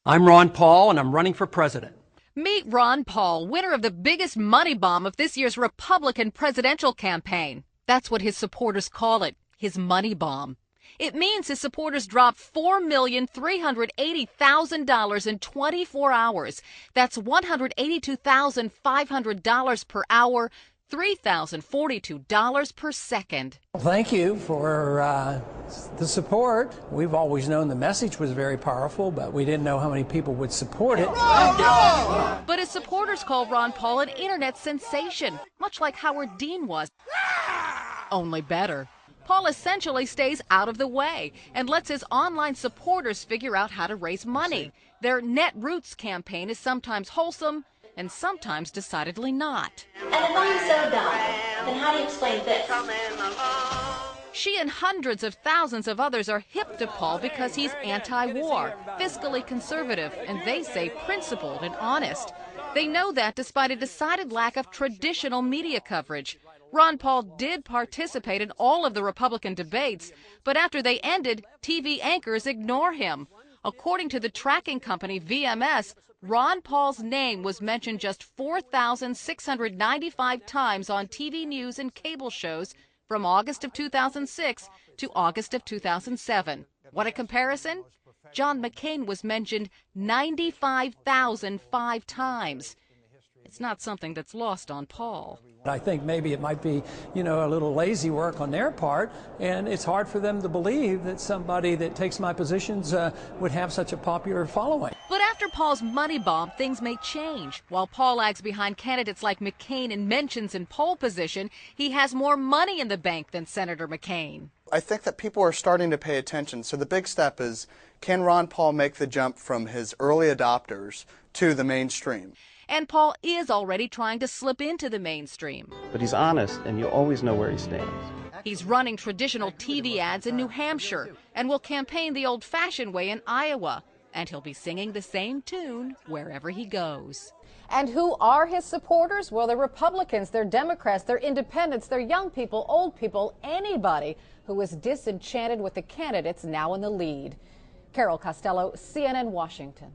I'm Ron Paul, and I'm running for president. Meet Ron Paul, winner of the biggest money bomb of this year's Republican presidential campaign. That's what his supporters call it, his money bomb. It means his supporters dropped $4,380,000 in 24 hours. That's $182,500 per hour, $3,042 per second. Thank you for the support. We've always known the message was very powerful, but we didn't know how many people would support it. But his supporters call Ron Paul an internet sensation, much like Howard Dean was, only better. Paul essentially stays out of the way and lets his online supporters figure out how to raise money. Their Netroots campaign is sometimes wholesome and sometimes decidedly not. And if I'm so dumb, then how do you explain this? She and hundreds of thousands of others are hip to Paul because he's anti-war, fiscally conservative, and they say principled and honest. They know that despite a decided lack of traditional media coverage. Ron Paul did participate in all of the Republican debates, but after they ended, TV anchors ignore him. According to the tracking company VMS, Ron Paul's name was mentioned just 4,695 times on TV news and cable shows from August of 2006 to August of 2007. What a comparison? John McCain was mentioned 95,005 times. It's not something that's lost on Paul. I think maybe it might be, a little lazy work on their part, and it's hard for them to believe that somebody that takes my positions would have such a popular following. But after Paul's money bomb, things may change. While Paul lags behind candidates like McCain in mentions and poll position, he has more money in the bank than Senator McCain. I think that people are starting to pay attention. So the big step is, can Ron Paul make the jump from his early adopters to the mainstream? And Paul is already trying to slip into the mainstream. But he's honest, and you always know where he stands. He's running traditional TV ads in New Hampshire and will campaign the old-fashioned way in Iowa. And he'll be singing the same tune wherever he goes. And who are his supporters? Well, they're Republicans, they're Democrats, they're independents, they're young people, old people, anybody who is disenchanted with the candidates now in the lead. Carol Costello, CNN, Washington.